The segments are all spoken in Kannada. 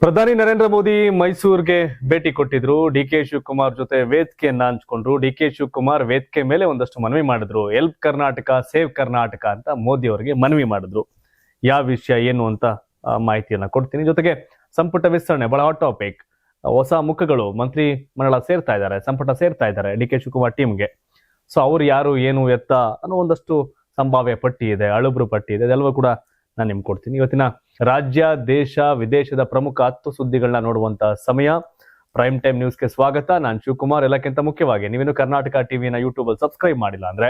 ಪ್ರಧಾನಿ ನರೇಂದ್ರ ಮೋದಿ ಮೈಸೂರಿಗೆ ಭೇಟಿ ಕೊಟ್ಟಿದ್ರು. ಡಿ.ಕೆ. ಶಿವಕುಮಾರ್ ಜೊತೆ ವೇದಿಕೆಯನ್ನ ಹಂಚ್ಕೊಂಡ್ರು. ಡಿ.ಕೆ. ಶಿವಕುಮಾರ್ ವೇದಿಕೆ ಮೇಲೆ ಒಂದಷ್ಟು ಮನವಿ ಮಾಡಿದ್ರು. ಹೆಲ್ಪ್ ಕರ್ನಾಟಕ, ಸೇವ್ ಕರ್ನಾಟಕ ಅಂತ ಮೋದಿ ಅವರಿಗೆ ಮನವಿ ಮಾಡಿದ್ರು. ಯಾವ ವಿಷಯ ಏನು ಅಂತ ಮಾಹಿತಿಯನ್ನ ಕೊಡ್ತೀನಿ. ಜೊತೆಗೆ ಸಂಪುಟ ವಿಸ್ತರಣೆ ಬಹಳ ಹಾಟ್ ಟಾಪಿಕ್. ಹೊಸ ಮುಖಗಳು ಮಂತ್ರಿ ಮಂಡಲ ಸೇರ್ತಾ ಇದ್ದಾರೆ, ಸಂಪುಟ ಸೇರ್ತಾ ಇದ್ದಾರೆ ಡಿ.ಕೆ. ಶಿವಕುಮಾರ್ ಟೀಮ್ಗೆ. ಸೊ ಅವ್ರು ಯಾರು, ಏನು, ಎತ್ತ ಅನ್ನೋ ಒಂದಷ್ಟು ಸಂಭಾವ್ಯ ಪಟ್ಟಿ ಇದೆ, ಅಳುಬ್ರು ಪಟ್ಟಿ ಇದೆ. ಇದೆಲ್ಲವೂ ಕೂಡ ನಾನು ನಿಮ್ಗೆ ಕೊಡ್ತೀನಿ. ಇವತ್ತಿನ ರಾಜ್ಯ, ದೇಶ, ವಿದೇಶದ ಪ್ರಮುಖ 10 ಸುದ್ದಿಗಳನ್ನ ನೋಡುವಂತ ಸಮಯ. ಪ್ರೈಮ್ ಟೈಮ್ ನ್ಯೂಸ್ಗೆ ಸ್ವಾಗತ. ನಾನು ಶಿವಕುಮಾರ್. ಎಲ್ಲಕ್ಕಿಂತ ಮುಖ್ಯವಾಗಿ ನೀವೇನು ಕರ್ನಾಟಕ ಟಿವಿನ ಯೂಟ್ಯೂಬ್ ಅಲ್ಲಿ ಸಬ್ಸ್ಕ್ರೈಬ್ ಮಾಡಿಲ್ಲ ಅಂದ್ರೆ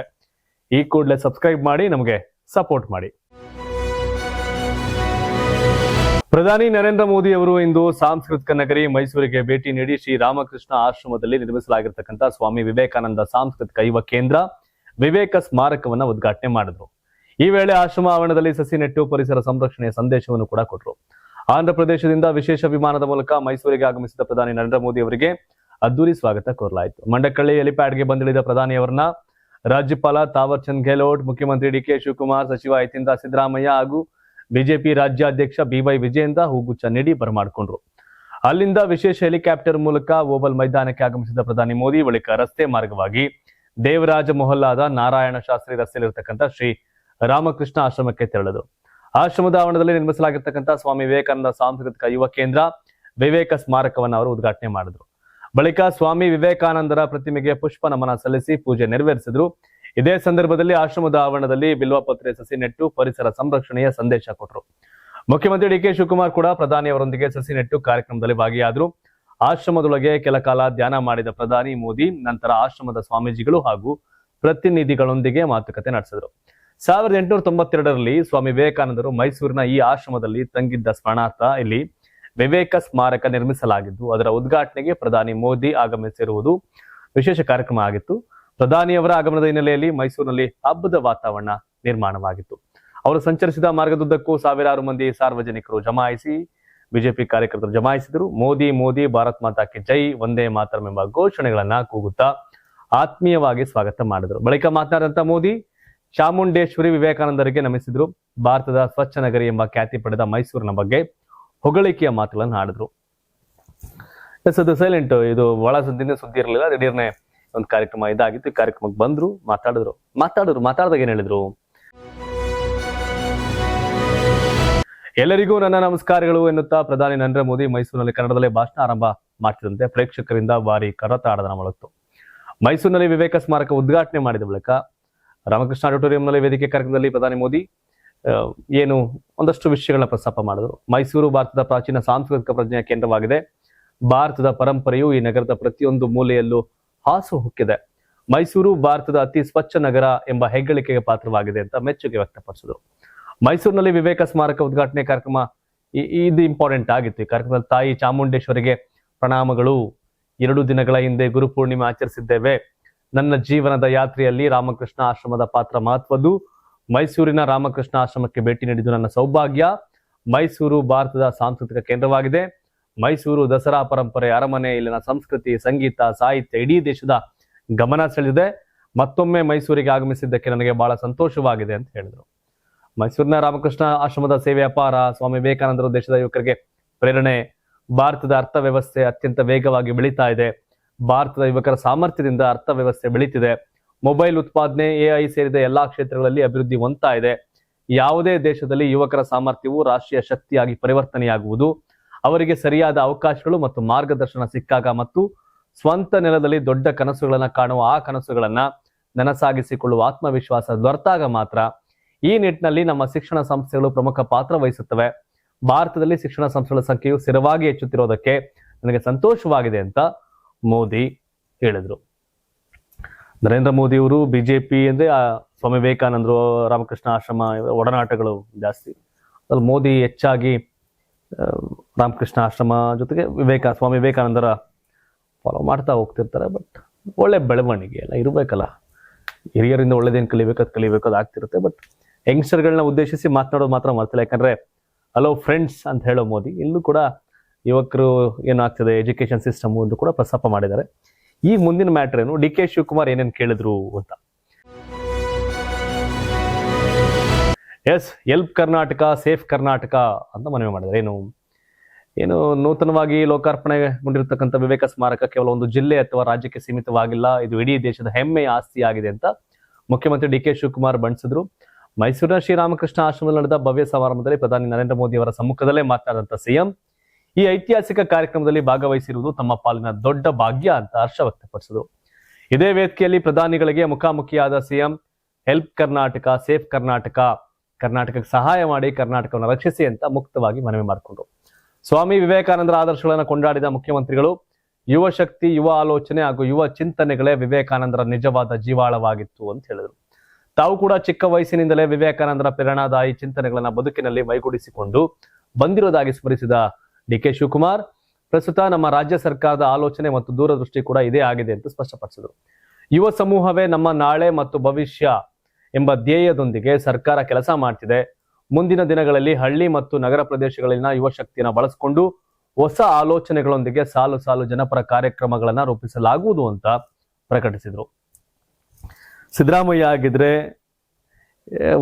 ಈ ಕೂಡಲೇ ಸಬ್ಸ್ಕ್ರೈಬ್ ಮಾಡಿ, ನಮಗೆ ಸಪೋರ್ಟ್ ಮಾಡಿ. ಪ್ರಧಾನಿ ನರೇಂದ್ರ ಮೋದಿ ಅವರು ಇಂದು ಸಾಂಸ್ಕೃತಿಕ ನಗರಿ ಮೈಸೂರಿಗೆ ಭೇಟಿ ನೀಡಿ ಶ್ರೀ ರಾಮಕೃಷ್ಣ ಆಶ್ರಮದಲ್ಲಿ ನಿರ್ಮಿಸಲಾಗಿರ್ತಕ್ಕಂಥ ಸ್ವಾಮಿ ವಿವೇಕಾನಂದ ಸಾಂಸ್ಕೃತಿಕ ಯುವ ಕೇಂದ್ರ ವಿವೇಕ ಸ್ಮಾರಕವನ್ನ ಉದ್ಘಾಟನೆ ಮಾಡಿದ್ರು. ಈ ವೇಳೆ ಆಶ್ರಮ ಆವರಣದಲ್ಲಿ ಸಸಿ ನೆಟ್ಟು ಪರಿಸರ ಸಂರಕ್ಷಣೆಯ ಸಂದೇಶವನ್ನು ಕೂಡ ಕೊಟ್ಟರು. ಆಂಧ್ರ ಪ್ರದೇಶದಿಂದ ವಿಶೇಷ ವಿಮಾನದ ಮೂಲಕ ಮೈಸೂರಿಗೆ ಆಗಮಿಸಿದ ಪ್ರಧಾನಿ ನರೇಂದ್ರ ಮೋದಿ ಅವರಿಗೆ ಅದ್ದೂರಿ ಸ್ವಾಗತ ಕೋರಲಾಯಿತು. ಮಂಡಕಳ್ಳಿ ಹೆಲಿಪ್ಯಾಡ್ಗೆ ಬಂದಿಳಿದ ಪ್ರಧಾನಿ ಅವರನ್ನ ರಾಜ್ಯಪಾಲ ತಾವರ್ ಚಂದ್ ಗೆಹ್ಲೋಟ್, ಮುಖ್ಯಮಂತ್ರಿ ಡಿ.ಕೆ. ಶಿವಕುಮಾರ್, ಸಚಿವ ಯತೀಂದ್ರ ಸಿದ್ದರಾಮಯ್ಯ ಹಾಗೂ ಬಿಜೆಪಿ ರಾಜ್ಯಾಧ್ಯಕ್ಷ ಬಿ.ವೈ. ವಿಜಯೇಂದ್ರ ಹೂಗುಚ್ಛ ನೀಡಿ ಬರಮಾಡಿಕೊಂಡ್ರು. ಅಲ್ಲಿಂದ ವಿಶೇಷ ಹೆಲಿಕಾಪ್ಟರ್ ಮೂಲಕ ಓವಲ್ ಮೈದಾನಕ್ಕೆ ಆಗಮಿಸಿದ ಪ್ರಧಾನಿ ಮೋದಿ ಬಳಿಕ ರಸ್ತೆ ಮಾರ್ಗವಾಗಿ ದೇವರಾಜ ಮೊಹಲ್ಲಾದ ನಾರಾಯಣ ಶಾಸ್ತ್ರಿ ರಸ್ತೆಯಲ್ಲಿರ್ತಕ್ಕಂಥ ಶ್ರೀ ರಾಮಕೃಷ್ಣ ಆಶ್ರಮಕ್ಕೆ ತೆರಳಿದರು. ಆಶ್ರಮದ ಆವರಣದಲ್ಲಿ ನಿರ್ಮಿಸಲಾಗಿರ್ತಕ್ಕಂಥ ಸ್ವಾಮಿ ವಿವೇಕಾನಂದ ಸಾಂಸ್ಕೃತಿಕ ಯುವ ಕೇಂದ್ರ ವಿವೇಕ ಸ್ಮಾರಕವನ್ನು ಅವರು ಉದ್ಘಾಟನೆ ಮಾಡಿದ್ರು. ಬಳಿಕ ಸ್ವಾಮಿ ವಿವೇಕಾನಂದರ ಪ್ರತಿಮೆಗೆ ಪುಷ್ಪ ನಮನ ಸಲ್ಲಿಸಿ ಪೂಜೆ ನೆರವೇರಿಸಿದ್ರು. ಇದೇ ಸಂದರ್ಭದಲ್ಲಿ ಆಶ್ರಮದ ಆವರಣದಲ್ಲಿ ಬಿಲ್ವಪತ್ರೆ ಸಸಿ ನೆಟ್ಟು ಪರಿಸರ ಸಂರಕ್ಷಣೆಯ ಸಂದೇಶ ಕೊಟ್ಟರು. ಮುಖ್ಯಮಂತ್ರಿ ಡಿ.ಕೆ. ಶಿವಕುಮಾರ್ ಕೂಡ ಪ್ರಧಾನಿ ಅವರೊಂದಿಗೆ ಸಸಿ ನೆಟ್ಟು ಕಾರ್ಯಕ್ರಮದಲ್ಲಿ ಭಾಗಿಯಾದರು. ಆಶ್ರಮದೊಳಗೆ ಕೆಲ ಕಾಲ ಧ್ಯಾನ ಮಾಡಿದ ಪ್ರಧಾನಿ ಮೋದಿ ನಂತರ ಆಶ್ರಮದ ಸ್ವಾಮೀಜಿಗಳು ಹಾಗೂ ಪ್ರತಿನಿಧಿಗಳೊಂದಿಗೆ ಮಾತುಕತೆ ನಡೆಸಿದರು. 1892ರಲ್ಲಿ ಸ್ವಾಮಿ ವಿವೇಕಾನಂದರು ಮೈಸೂರಿನ ಈ ಆಶ್ರಮದಲ್ಲಿ ತಂಗಿದ್ದ ಸ್ಮರಣಾರ್ಥ ಇಲ್ಲಿ ವಿವೇಕ ಸ್ಮಾರಕ ನಿರ್ಮಿಸಲಾಗಿದ್ದು, ಅದರ ಉದ್ಘಾಟನೆಗೆ ಪ್ರಧಾನಿ ಮೋದಿ ಆಗಮಿಸಿರುವುದು ವಿಶೇಷ ಕಾರ್ಯಕ್ರಮ ಆಗಿತ್ತು. ಪ್ರಧಾನಿಯವರ ಆಗಮನದ ಹಿನ್ನೆಲೆಯಲ್ಲಿ ಮೈಸೂರಿನಲ್ಲಿ ಹಬ್ಬದ ವಾತಾವರಣ ನಿರ್ಮಾಣವಾಗಿತ್ತು. ಅವರು ಸಂಚರಿಸಿದ ಮಾರ್ಗದುದ್ದಕ್ಕೂ ಸಾವಿರಾರು ಮಂದಿ ಸಾರ್ವಜನಿಕರು ಜಮಾಯಿಸಿ ಬಿಜೆಪಿ ಕಾರ್ಯಕರ್ತರು ಜಮಾಯಿಸಿದರು. ಮೋದಿ ಮೋದಿ, ಭಾರತ್ ಮಾತಾ ಕಿ ಜೈ, ವಂದೇ ಮಾತರಂ ಎಂಬ ಘೋಷಣೆಗಳನ್ನ ಕೂಗುತ್ತಾ ಆತ್ಮೀಯವಾಗಿ ಸ್ವಾಗತ ಮಾಡಿದರು. ಬಳಿಕ ಮಾತನಾಡಿದಂತ ಮೋದಿ ಚಾಮುಂಡೇಶ್ವರಿ ವಿವೇಕಾನಂದರಿಗೆ ನಮಿಸಿದ್ರು. ಭಾರತದ ಸ್ವಚ್ಛ ನಗರಿ ಎಂಬ ಖ್ಯಾತಿ ಪಡೆದ ಮೈಸೂರಿನ ಬಗ್ಗೆ ಹೊಗಳಿಕೆಯ ಮಾತುಗಳನ್ನು ಆಡಿದ್ರು. ಅದು ಸೈಲೆಂಟ್, ಇದು ಒಳ ಸುದ್ದಿ ಇರಲಿಲ್ಲ. ದಿಢೀರ್ನೆ ಒಂದು ಕಾರ್ಯಕ್ರಮ ಇದಾಗಿತ್ತು. ಈ ಕಾರ್ಯಕ್ರಮಕ್ಕೆ ಬಂದ್ರು, ಮಾತಾಡಿದಾಗ ಏನ್ ಹೇಳಿದ್ರು? ಎಲ್ಲರಿಗೂ ನನ್ನ ನಮಸ್ಕಾರಗಳು ಎನ್ನುತ್ತಾ ಪ್ರಧಾನಿ ನರೇಂದ್ರ ಮೋದಿ ಮೈಸೂರಿನಲ್ಲಿ ಕನ್ನಡದಲ್ಲೇ ಭಾಷಣ ಆರಂಭ ಮಾಡ್ತಿದಂತೆ ಪ್ರೇಕ್ಷಕರಿಂದ ಭಾರಿ ಕರತಾಡನ ಮೊಳಗಿತು. ಮೈಸೂರಿನಲ್ಲಿ ವಿವೇಕ ಸ್ಮಾರಕ ಉದ್ಘಾಟನೆ ಮಾಡಿದ ಬಳಿಕ ರಾಮಕೃಷ್ಣ ಆಡಿಟೋರಿಯಂನಲ್ಲಿ ವೇದಿಕೆ ಕಾರ್ಯಕ್ರಮದಲ್ಲಿ ಪ್ರಧಾನಿ ಮೋದಿ ಏನು ಒಂದಷ್ಟು ವಿಷಯಗಳನ್ನ ಪ್ರಸ್ತಾಪ ಮಾಡಿದ್ರು. ಮೈಸೂರು ಭಾರತದ ಪ್ರಾಚೀನ ಸಾಂಸ್ಕೃತಿಕ ಪ್ರಜ್ಞೆಯ ಕೇಂದ್ರವಾಗಿದೆ. ಭಾರತದ ಪರಂಪರೆಯು ಈ ನಗರದ ಪ್ರತಿಯೊಂದು ಮೂಲೆಯಲ್ಲೂ ಹಾಸು ಹೊಕ್ಕಿದೆ. ಮೈಸೂರು ಭಾರತದ ಅತಿ ಸ್ವಚ್ಛ ನಗರ ಎಂಬ ಹೆಗ್ಗಳಿಕೆಗೆ ಪಾತ್ರವಾಗಿದೆ ಅಂತ ಮೆಚ್ಚುಗೆ ವ್ಯಕ್ತಪಡಿಸಿದ್ರು. ಮೈಸೂರಿನಲ್ಲಿ ವಿವೇಕ ಸ್ಮಾರಕ ಉದ್ಘಾಟನೆ ಕಾರ್ಯಕ್ರಮ ಇದು ಇಂಪಾರ್ಟೆಂಟ್ ಆಗಿತ್ತು. ಈ ಕಾರ್ಯಕ್ರಮದಲ್ಲಿ ತಾಯಿ ಚಾಮುಂಡೇಶ್ವರಿಗೆ ಪ್ರಣಾಮಗಳು. 2 ದಿನಗಳ ಹಿಂದೆ ಗುರುಪೂರ್ಣಿಮೆ ಆಚರಿಸಿದ್ದೇವೆ. ನನ್ನ ಜೀವನದ ಯಾತ್ರೆಯಲ್ಲಿ ರಾಮಕೃಷ್ಣ ಆಶ್ರಮದ ಪಾತ್ರ ಮಹತ್ವದ್ದು. ಮೈಸೂರಿನ ರಾಮಕೃಷ್ಣ ಆಶ್ರಮಕ್ಕೆ ಭೇಟಿ ನೀಡಿದ್ದು ನನ್ನ ಸೌಭಾಗ್ಯ. ಮೈಸೂರು ಭಾರತದ ಸಾಂಸ್ಕೃತಿಕ ಕೇಂದ್ರವಾಗಿದೆ. ಮೈಸೂರು ದಸರಾ ಪರಂಪರೆ, ಅರಮನೆ, ಇಲ್ಲಿನ ಸಂಸ್ಕೃತಿ, ಸಂಗೀತ, ಸಾಹಿತ್ಯ ಇಡೀ ದೇಶದ ಗಮನ ಸೆಳೆದಿದೆ. ಮತ್ತೊಮ್ಮೆ ಮೈಸೂರಿಗೆ ಆಗಮಿಸಿದ್ದಕ್ಕೆ ನನಗೆ ಬಹಳ ಸಂತೋಷವಾಗಿದೆ ಅಂತ ಹೇಳಿದರು. ಮೈಸೂರಿನ ರಾಮಕೃಷ್ಣ ಆಶ್ರಮದ ಸೇವೆ ಅಪಾರ. ಸ್ವಾಮಿ ವಿವೇಕಾನಂದರು ದೇಶದ ಯುವಕರಿಗೆ ಪ್ರೇರಣೆ. ಭಾರತದ ಅರ್ಥವ್ಯವಸ್ಥೆ ಅತ್ಯಂತ ವೇಗವಾಗಿ ಬೆಳೀತಾ ಇದೆ. ಭಾರತದ ಯುವಕರ ಸಾಮರ್ಥ್ಯದಿಂದ ಅರ್ಥವ್ಯವಸ್ಥೆ ಬೆಳೀತಿದೆ. ಮೊಬೈಲ್ ಉತ್ಪಾದನೆ, ಎಐ ಸೇರಿದ ಎಲ್ಲಾ ಕ್ಷೇತ್ರಗಳಲ್ಲಿ ಅಭಿವೃದ್ಧಿ ಹೊಂದ್ತಾ ಇದೆ. ಯಾವುದೇ ದೇಶದಲ್ಲಿ ಯುವಕರ ಸಾಮರ್ಥ್ಯವು ರಾಷ್ಟ್ರೀಯ ಶಕ್ತಿಯಾಗಿ ಪರಿವರ್ತನೆಯಾಗುವುದು ಅವರಿಗೆ ಸರಿಯಾದ ಅವಕಾಶಗಳು ಮತ್ತು ಮಾರ್ಗದರ್ಶನ ಸಿಕ್ಕಾಗ ಮತ್ತು ಸ್ವಂತ ನೆಲದಲ್ಲಿ ದೊಡ್ಡ ಕನಸುಗಳನ್ನ ಕಾಣುವ, ಆ ಕನಸುಗಳನ್ನ ನನಸಾಗಿಸಿಕೊಳ್ಳುವ ಆತ್ಮವಿಶ್ವಾಸ ದೊರೆತಾಗ ಮಾತ್ರ. ಈ ನಿಟ್ಟಿನಲ್ಲಿ ನಮ್ಮ ಶಿಕ್ಷಣ ಸಂಸ್ಥೆಗಳು ಪ್ರಮುಖ ಪಾತ್ರ ವಹಿಸುತ್ತವೆ. ಭಾರತದಲ್ಲಿ ಶಿಕ್ಷಣ ಸಂಸ್ಥೆಗಳ ಸಂಖ್ಯೆಯು ಸ್ಥಿರವಾಗಿ ಹೆಚ್ಚುತ್ತಿರೋದಕ್ಕೆ ನನಗೆ ಸಂತೋಷವಾಗಿದೆ ಅಂತ ಮೋದಿ ಹೇಳಿದ್ರು. ನರೇಂದ್ರ ಮೋದಿ ಅವರು ಬಿಜೆಪಿ ಅಂದ್ರೆ ಸ್ವಾಮಿ ವಿವೇಕಾನಂದರು, ರಾಮಕೃಷ್ಣ ಆಶ್ರಮ ಒಡನಾಟಗಳು ಜಾಸ್ತಿ. ಅದ್ರಲ್ಲಿ ಮೋದಿ ಹೆಚ್ಚಾಗಿ ರಾಮಕೃಷ್ಣ ಆಶ್ರಮ ಜೊತೆಗೆ ಸ್ವಾಮಿ ವಿವೇಕಾನಂದರ ಫಾಲೋ ಮಾಡ್ತಾ ಹೋಗ್ತಿರ್ತಾರೆ. ಬಟ್ ಒಳ್ಳೆ ಬೆಳವಣಿಗೆ ಎಲ್ಲ ಇರಬೇಕಲ್ಲ. ಹಿರಿಯರಿಂದ ಒಳ್ಳೇದೇನು ಕಲಿಬೇಕು ಅದು ಆಗ್ತಿರುತ್ತೆ. ಬಟ್ ಯಂಗ್ಸ್ಟರ್ಗಳನ್ನ ಉದ್ದೇಶಿಸಿ ಮಾತನಾಡೋದು ಮಾತ್ರ ಮಾಡ್ತಿಲ್ಲ. ಯಾಕಂದ್ರೆ ಹಲೋ ಫ್ರೆಂಡ್ಸ್ ಅಂತ ಹೇಳೋ ಮೋದಿ ಇಲ್ಲೂ ಕೂಡ ಯುವಕರು ಏನಾಗ್ತದೆ, ಎಜುಕೇಶನ್ ಸಿಸ್ಟಮ್ ಎಂದು ಕೂಡ ಪ್ರಸ್ತಾಪ ಮಾಡಿದ್ದಾರೆ. ಈ ಮುಂದಿನ ಮ್ಯಾಟರ್ ಏನು, ಡಿ.ಕೆ. ಶಿವಕುಮಾರ್ ಏನೇನು ಕೇಳಿದ್ರು ಅಂತ. Yes, help Karnataka, safe Karnataka ಅಂತ ಮನವಿ ಮಾಡಿದ್ದಾರೆ. ಏನು ಏನು ನೂತನವಾಗಿ ಲೋಕಾರ್ಪಣೆಗೊಂಡಿರ್ತಕ್ಕಂಥ ವಿವೇಕ ಸ್ಮಾರಕ ಕೇವಲ ಒಂದು ಜಿಲ್ಲೆ ಅಥವಾ ರಾಜ್ಯಕ್ಕೆ ಸೀಮಿತವಾಗಿಲ್ಲ, ಇದು ಇಡೀ ದೇಶದ ಹೆಮ್ಮೆಯ ಆಸ್ತಿ ಆಗಿದೆ ಅಂತ ಮುಖ್ಯಮಂತ್ರಿ ಡಿ ಕೆ ಶಿವಕುಮಾರ್ ಬಣ್ಣಿಸಿದ್ರು. ಮೈಸೂರಿನ ಶ್ರೀರಾಮಕೃಷ್ಣ ಆಶ್ರಮದಲ್ಲಿ ನಡೆದ ಭವ್ಯ ಸಮಾರಂಭದಲ್ಲಿ ಪ್ರಧಾನಿ ನರೇಂದ್ರ ಮೋದಿ ಅವರ ಸಮ್ಮುಖದಲ್ಲೇ ಮಾತನಾಡಿದಂತ ಸಿಎಂ ಈ ಐತಿಹಾಸಿಕ ಕಾರ್ಯಕ್ರಮದಲ್ಲಿ ಭಾಗವಹಿಸಿರುವುದು ತಮ್ಮ ಪಾಲಿನ ದೊಡ್ಡ ಭಾಗ್ಯ ಅಂತ ಹರ್ಷ ವ್ಯಕ್ತಪಡಿಸಿದರು. ಇದೇ ವೇದಿಕೆಯಲ್ಲಿ ಪ್ರಧಾನಿಗಳಿಗೆ ಮುಖಾಮುಖಿಯಾದ CM help Karnataka, safe Karnataka, ಕರ್ನಾಟಕಕ್ಕೆ ಸಹಾಯ ಮಾಡಿ ಕರ್ನಾಟಕವನ್ನು ರಕ್ಷಿಸಿ ಅಂತ ಮುಕ್ತವಾಗಿ ಮನವಿ ಮಾಡಿಕೊಂಡ್ರು. ಸ್ವಾಮಿ ವಿವೇಕಾನಂದರ ಆದರ್ಶಗಳನ್ನು ಕೊಂಡಾಡಿದ ಮುಖ್ಯಮಂತ್ರಿಗಳು ಯುವ ಶಕ್ತಿ, ಯುವ ಆಲೋಚನೆ ಹಾಗೂ ಯುವ ಚಿಂತನೆಗಳೇ ವಿವೇಕಾನಂದರ ನಿಜವಾದ ಜೀವಾಳವಾಗಿತ್ತು ಅಂತ ಹೇಳಿದರು. ತಾವು ಕೂಡ ಚಿಕ್ಕ ವಯಸ್ಸಿನಿಂದಲೇ ವಿವೇಕಾನಂದರ ಪ್ರೇರಣಾದಾಯಿ ಚಿಂತನೆಗಳನ್ನ ಬದುಕಿನಲ್ಲಿ ಮೈಗೂಡಿಸಿಕೊಂಡು ಬಂದಿರೋದಾಗಿ ಸ್ಮರಿಸಿದ ಡಿ ಕೆ ಶಿವಕುಮಾರ್, ಪ್ರಸ್ತುತ ನಮ್ಮ ರಾಜ್ಯ ಸರ್ಕಾರದ ಆಲೋಚನೆ ಮತ್ತು ದೂರದೃಷ್ಟಿ ಕೂಡ ಇದೇ ಆಗಿದೆ ಅಂತ ಸ್ಪಷ್ಟಪಡಿಸಿದರು. ಯುವ ಸಮೂಹವೇ ನಮ್ಮ ನಾಳೆ ಮತ್ತು ಭವಿಷ್ಯ ಎಂಬ ಧ್ಯೇಯದೊಂದಿಗೆ ಸರ್ಕಾರ ಕೆಲಸ ಮಾಡ್ತಿದೆ. ಮುಂದಿನ ದಿನಗಳಲ್ಲಿ ಹಳ್ಳಿ ಮತ್ತು ನಗರ ಪ್ರದೇಶಗಳಲ್ಲಿನ ಯುವ ಶಕ್ತಿಯನ್ನು ಬಳಸಿಕೊಂಡು ಹೊಸ ಆಲೋಚನೆಗಳೊಂದಿಗೆ ಸಾಲು ಸಾಲು ಜನಪರ ಕಾರ್ಯಕ್ರಮಗಳನ್ನ ರೂಪಿಸಲಾಗುವುದು ಅಂತ ಪ್ರಕಟಿಸಿದರು. ಸಿದ್ದರಾಮಯ್ಯ ಆಗಿದ್ರೆ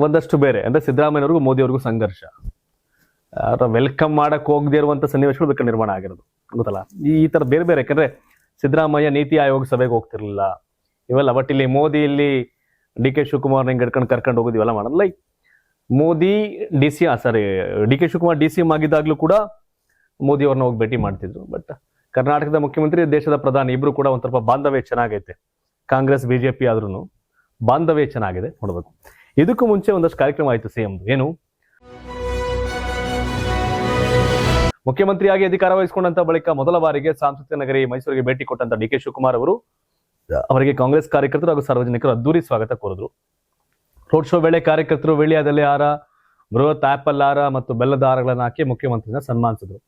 ಒಂದಷ್ಟು ಬೇರೆ, ಅಂದ್ರೆ ಸಿದ್ದರಾಮಯ್ಯವ್ರಿಗೂ ಮೋದಿ ಅವ್ರಿಗೂ ಸಂಘರ್ಷ, ವೆಲ್ಕಮ್ ಮಾಡಕ್ ಹೋಗದೇ ಇರುವಂತ ಸನ್ನಿವೇಶಗಳು ಬೇಕಾದ್ರೆ ನಿರ್ಮಾಣ ಆಗಿರೋದು ಗೊತ್ತಲ್ಲ. ಈ ತರ ಬೇರೆ ಬೇರೆ, ಯಾಕಂದ್ರೆ ಸಿದ್ದರಾಮಯ್ಯ ನೀತಿ ಆಯೋಗ ಸಭೆಗೆ ಹೋಗ್ತಿರ್ಲಿಲ್ಲ ಇವೆಲ್ಲ. ಬಟ್ ಇಲ್ಲಿ ಮೋದಿ ಇಲ್ಲಿ ಡಿ ಕೆ ಶಿವಕುಮಾರ್ ಕರ್ಕೊಂಡು ಹೋಗೋದು ಇವೆಲ್ಲ ಮಾಡೋದು. Like Modi D K Shivakumar DCM ಆಗಿದ್ದಾಗ್ಲೂ ಕೂಡ ಮೋದಿ ಅವ್ರನ್ನ ಹೋಗಿ ಭೇಟಿ ಮಾಡ್ತಿದ್ರು. ಬಟ್ ಕರ್ನಾಟಕದ ಮುಖ್ಯಮಂತ್ರಿ, ದೇಶದ ಪ್ರಧಾನಿ ಇಬ್ರು ಕೂಡ ಒಂದ್ ಸ್ವಲ್ಪ ಬಾಂಧವ್ಯ ಚೆನ್ನಾಗೈತೆ. ಕಾಂಗ್ರೆಸ್ ಬಿಜೆಪಿ ಆದ್ರೂ ಬಾಂಧವ್ಯ ಚೆನ್ನಾಗಿದೆ, ನೋಡ್ಬೇಕು. ಇದಕ್ಕೂ ಮುಂಚೆ ಒಂದಷ್ಟು ಕಾರ್ಯಕ್ರಮ ಆಯ್ತು ಸಿಎಂ. ಏನು, ಮುಖ್ಯಮಂತ್ರಿಯಾಗಿ ಅಧಿಕಾರ ವಹಿಸಿಕೊಂಡಂತ ಬಳಿಕ ಮೊದಲ ಬಾರಿಗೆ ಸಾಂಸ್ಕೃತಿಕ ನಗರಿ ಮೈಸೂರಿಗೆ ಭೇಟಿ ಕೊಟ್ಟಂತ ಡಿ ಕೆ ಶಿವಕುಮಾರ್ ಅವರಿಗೆ ಕಾಂಗ್ರೆಸ್ ಕಾರ್ಯಕರ್ತರು ಹಾಗೂ ಸಾರ್ವಜನಿಕರು ಅದ್ದೂರಿ ಸ್ವಾಗತ ಕೋರಿದ್ರು. ರೋಡ್ ಶೋ ವೇಳೆ ಕಾರ್ಯಕರ್ತರು ವೀಳ್ಯದೆಲೆ ಹಾರ, ಬೃಹತ್ ಆಪಲ್ ಹಾರ ಮತ್ತು ಬೆಲ್ಲದ ಹಾರಗಳನ್ನು ಹಾಕಿ ಮುಖ್ಯಮಂತ್ರಿನ ಸನ್ಮಾನಿಸಿದ್ರು.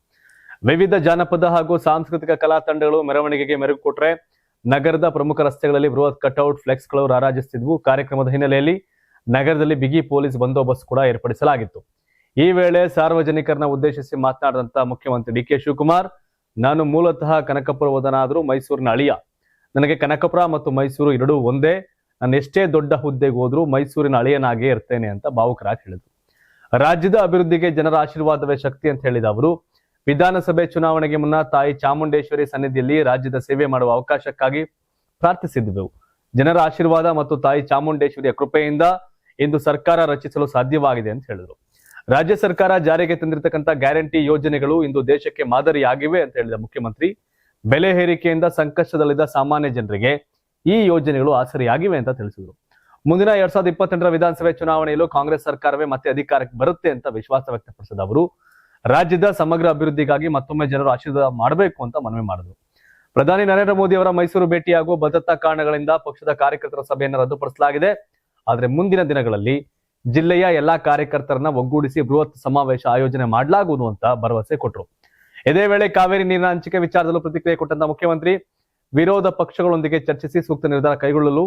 ವಿವಿಧ ಜಾನಪದ ಹಾಗೂ ಸಾಂಸ್ಕೃತಿಕ ಕಲಾ ತಂಡಗಳು ಮೆರವಣಿಗೆಗೆ ಮೆರುಗು ಕೊಟ್ರೆ ನಗರದ ಪ್ರಮುಖ ರಸ್ತೆಗಳಲ್ಲಿ ಬೃಹತ್ ಕಟ್ಔಟ್, ಫ್ಲೆಕ್ಸ್ಗಳು ರಾರಾಜಿಸುತ್ತಿದ್ವು. ಕಾರ್ಯಕ್ರಮದ ಹಿನ್ನೆಲೆಯಲ್ಲಿ ನಗರದಲ್ಲಿ ಬಿಗಿ ಪೊಲೀಸ್ ಬಂದೋಬಸ್ತ್ ಕೂಡ ಏರ್ಪಡಿಸಲಾಗಿತ್ತು. ಈ ವೇಳೆ ಸಾರ್ವಜನಿಕರನ್ನ ಉದ್ದೇಶಿಸಿ ಮಾತನಾಡಿದಂತ ಮುಖ್ಯಮಂತ್ರಿ ಡಿ ಕೆ ಶಿವಕುಮಾರ್, ನಾನು ಮೂಲತಃ ಕನಕಪುರವದನಾದರೂ ಮೈಸೂರಿನ ಅಳಿಯ. ನನಗೆ ಕನಕಪುರ ಮತ್ತು ಮೈಸೂರು ಎರಡೂ ಒಂದೇ. ನಾನು ಎಷ್ಟೇ ದೊಡ್ಡ ಹುದ್ದೆಗೆ ಹೋದ್ರೂ ಮೈಸೂರಿನ ಅಳಿಯನಾಗೇ ಇರ್ತೇನೆ ಅಂತ ಭಾವುಕರಾಗಿ ಹೇಳಿದರು. ರಾಜ್ಯದ ಅಭಿವೃದ್ಧಿಗೆ ಜನರ ಆಶೀರ್ವಾದವೇ ಶಕ್ತಿ ಅಂತ ಹೇಳಿದ ಅವರು, ವಿಧಾನಸಭೆ ಚುನಾವಣೆಗೆ ಮುನ್ನ ತಾಯಿ ಚಾಮುಂಡೇಶ್ವರಿ ಸನ್ನಿಧಿಯಲ್ಲಿ ರಾಜ್ಯದ ಸೇವೆ ಮಾಡುವ ಅವಕಾಶಕ್ಕಾಗಿ ಪ್ರಾರ್ಥಿಸಿದ್ದೆವು. ಜನರ ಆಶೀರ್ವಾದ ಮತ್ತು ತಾಯಿ ಚಾಮುಂಡೇಶ್ವರಿಯ ಕೃಪೆಯಿಂದ ಇಂದು ಸರ್ಕಾರ ರಚಿಸಲು ಸಾಧ್ಯವಾಗಿದೆ ಅಂತ ಹೇಳಿದರು. ರಾಜ್ಯ ಸರ್ಕಾರ ಜಾರಿಗೆ ತಂದಿರತಕ್ಕಂಥ ಗ್ಯಾರಂಟಿ ಯೋಜನೆಗಳು ಇಂದು ದೇಶಕ್ಕೆ ಮಾದರಿಯಾಗಿವೆ ಅಂತ ಹೇಳಿದ ಮುಖ್ಯಮಂತ್ರಿ, ಬೆಲೆ ಏರಿಕೆಯಿಂದ ಸಂಕಷ್ಟದಲ್ಲಿದ್ದ ಸಾಮಾನ್ಯ ಜನರಿಗೆ ಈ ಯೋಜನೆಗಳು ಆಸರಿಯಾಗಿವೆ ಅಂತ ತಿಳಿಸಿದರು. ಮುಂದಿನ 2028ರ ವಿಧಾನಸಭೆ ಚುನಾವಣೆಯಲ್ಲೂ ಕಾಂಗ್ರೆಸ್ ಸರ್ಕಾರವೇ ಮತ್ತೆ ಅಧಿಕಾರಕ್ಕೆ ಬರುತ್ತೆ ಅಂತ ವಿಶ್ವಾಸ ವ್ಯಕ್ತಪಡಿಸಿದ ಅವರು, ರಾಜ್ಯದ ಸಮಗ್ರ ಅಭಿವೃದ್ಧಿಗಾಗಿ ಮತ್ತೊಮ್ಮೆ ಜನರು ಆಶೀರ್ವಾದ ಮಾಡಬೇಕು ಅಂತ ಮನವಿ ಮಾಡಿದರು. ಪ್ರಧಾನಿ ನರೇಂದ್ರ ಮೋದಿ ಅವರ ಮೈಸೂರು ಭೇಟಿಯಾಗುವ ಭದ್ರತಾ ಕಾರಣಗಳಿಂದ ಪಕ್ಷದ ಕಾರ್ಯಕರ್ತರ ಸಭೆಯನ್ನು ರದ್ದುಪಡಿಸಲಾಗಿದೆ. ಆದರೆ ಮುಂದಿನ ದಿನಗಳಲ್ಲಿ ಜಿಲ್ಲೆಯ ಎಲ್ಲಾ ಕಾರ್ಯಕರ್ತರನ್ನ ಒಗ್ಗೂಡಿಸಿ ಬೃಹತ್ ಸಮಾವೇಶ ಆಯೋಜನೆ ಮಾಡಲಾಗುವುದು ಅಂತ ಭರವಸೆ ಕೊಟ್ಟರು. ಇದೇ ವೇಳೆ ಕಾವೇರಿ ನೀರಿನ ಹಂಚಿಕೆ ವಿಚಾರದಲ್ಲೂ ಪ್ರತಿಕ್ರಿಯೆ ಕೊಟ್ಟಂತ ಮುಖ್ಯಮಂತ್ರಿ, ವಿರೋಧ ಪಕ್ಷಗಳೊಂದಿಗೆ ಚರ್ಚಿಸಿ ಸೂಕ್ತ ನಿರ್ಧಾರ ಕೈಗೊಳ್ಳಲು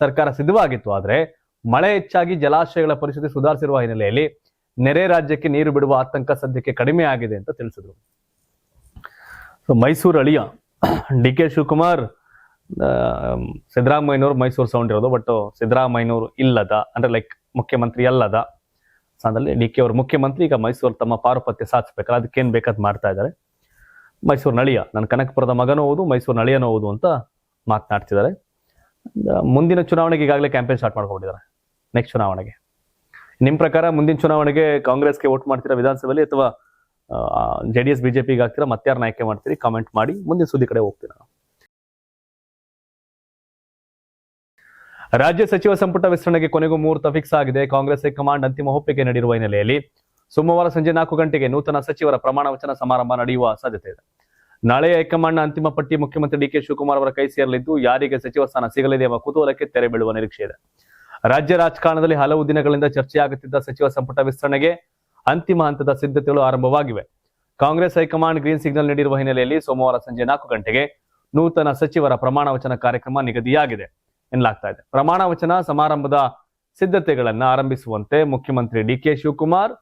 ಸರ್ಕಾರ ಸಿದ್ಧವಾಗಿತ್ತು. ಆದರೆ ಮಳೆ ಹೆಚ್ಚಾಗಿ ಜಲಾಶಯಗಳ ಪರಿಸ್ಥಿತಿ ಸುಧಾರಿಸಿರುವ ಹಿನ್ನೆಲೆಯಲ್ಲಿ ನೆರೆ ರಾಜ್ಯಕ್ಕೆ ನೀರು ಬಿಡುವ ಆತಂಕ ಸದ್ಯಕ್ಕೆ ಕಡಿಮೆ ಆಗಿದೆ ಅಂತ ತಿಳಿಸಿದ್ರು. ಮೈಸೂರು ಅಳಿಯ ಡಿ ಕೆ ಶಿವಕುಮಾರ್, ಸಿದ್ದರಾಮಯ್ಯನವರು ಮೈಸೂರು ಸೌಂಡ್ ಇರೋದು, ಬಟ್ ಸಿದ್ದರಾಮಯ್ಯನವರು ಇಲ್ಲದ, ಅಂದ್ರೆ ಲೈಕ್ ಮುಖ್ಯಮಂತ್ರಿ ಅಲ್ಲದ ಸ್ಥಾನದಲ್ಲಿ ಡಿ ಕೆ ಅವರು ಮುಖ್ಯಮಂತ್ರಿ. ಈಗ ಮೈಸೂರು ತಮ್ಮ ಪಾರುಪತ್ಯ ಸಾಧಿಸಬೇಕಲ್ಲ, ಅದಕ್ಕೇನ್ ಬೇಕಾದ್ ಮಾಡ್ತಾ ಇದ್ದಾರೆ. ಮೈಸೂರು ನಳಿಯ, ನನ್ನ ಕನಕಪುರದ ಮಗನೂ ಹೌದು, ಮೈಸೂರು ನಳಿಯನೂ ಹೌದು ಅಂತ ಮಾತನಾಡ್ತಿದ್ದಾರೆ. ಮುಂದಿನ ಚುನಾವಣೆಗೆ ಈಗಾಗಲೇ ಕ್ಯಾಂಪೇನ್ ಸ್ಟಾರ್ಟ್ ಮಾಡ್ಕೊಂಡಿದ್ದಾರೆ. ನೆಕ್ಸ್ಟ್ ಚುನಾವಣೆಗೆ ನಿಮ್ ಪ್ರಕಾರ ಮುಂದಿನ ಚುನಾವಣೆಗೆ ಕಾಂಗ್ರೆಸ್ಗೆ ವೋಟ್ ಮಾಡ್ತೀರಾ ವಿಧಾನಸಭೆಯಲ್ಲಿ, ಅಥವಾ JDS BJPಗೆ ಆಗ್ತೀರಾ? ಮತ್ತಾರನ್ನ ಆಯ್ಕೆ ಮಾಡ್ತೀರಿ? ಕಾಮೆಂಟ್ ಮಾಡಿ. ಮುಂದಿನ ಸುದ್ದಿ ಕಡೆ ಹೋಗ್ತೀರಾ. ರಾಜ್ಯ ಸಚಿವ ಸಂಪುಟ ವಿಸ್ತರಣೆಗೆ ಕೊನೆಗೂ ಮುಹೂರ್ತ ಫಿಕ್ಸ್ ಆಗಿದೆ. ಕಾಂಗ್ರೆಸ್ ಹೈಕಮಾಂಡ್ ಅಂತಿಮ ಒಪ್ಪಿಗೆ ನೀಡಿರುವ ಹಿನ್ನೆಲೆಯಲ್ಲಿ ಸೋಮವಾರ ಸಂಜೆ 4 ಗಂಟೆಗೆ ನೂತನ ಸಚಿವರ ಪ್ರಮಾಣ ವಚನ ಸಮಾರಂಭ ನಡೆಯುವ ಸಾಧ್ಯತೆ ಇದೆ. ನಾಳೆ ಹೈಕಮಾಂಡ್ನ ಅಂತಿಮ ಪಟ್ಟಿ ಮುಖ್ಯಮಂತ್ರಿ ಡಿ ಕೆ ಶಿವಕುಮಾರ್ ಅವರ ಕೈ ಸೇರಲಿದ್ದು, ಯಾರಿಗೆ ಸಚಿವ ಸ್ಥಾನ ಸಿಗಲಿದೆ ಎಂಬ ಕುತೂಹಲಕ್ಕೆ ತೆರೆ ಬೀಳುವ ನಿರೀಕ್ಷೆ ಇದೆ. ರಾಜ್ಯ ರಾಜಕಾರಣದಲ್ಲಿ ಹಲವು ದಿನಗಳಿಂದ ಚರ್ಚೆಯಾಗುತ್ತಿದ್ದ ಸಚಿವ ಸಂಪುಟ ವಿಸ್ತರಣೆಗೆ ಅಂತಿಮ ಹಂತದ ಸಿದ್ಧತೆಗಳು ಆರಂಭವಾಗಿವೆ. ಕಾಂಗ್ರೆಸ್ ಹೈಕಮಾಂಡ್ ಗ್ರೀನ್ ಸಿಗ್ನಲ್ ನೀಡಿರುವ ಹಿನ್ನೆಲೆಯಲ್ಲಿ ಸೋಮವಾರ ಸಂಜೆ 4 ಗಂಟೆಗೆ ನೂತನ ಸಚಿವರ ಪ್ರಮಾಣ ವಚನ ಕಾರ್ಯಕ್ರಮ ನಿಗದಿಯಾಗಿದೆ ಎನ್ನಲಾಗ್ತಾ ಇದೆ. ಪ್ರಮಾಣ ವಚನ ಸಮಾರಂಭದ ಸಿದ್ಧತೆಗಳನ್ನ ಆರಂಭಿಸುವಂತೆ ಮುಖ್ಯಮಂತ್ರಿ ಡಿ ಕೆ ಶಿವಕುಮಾರ್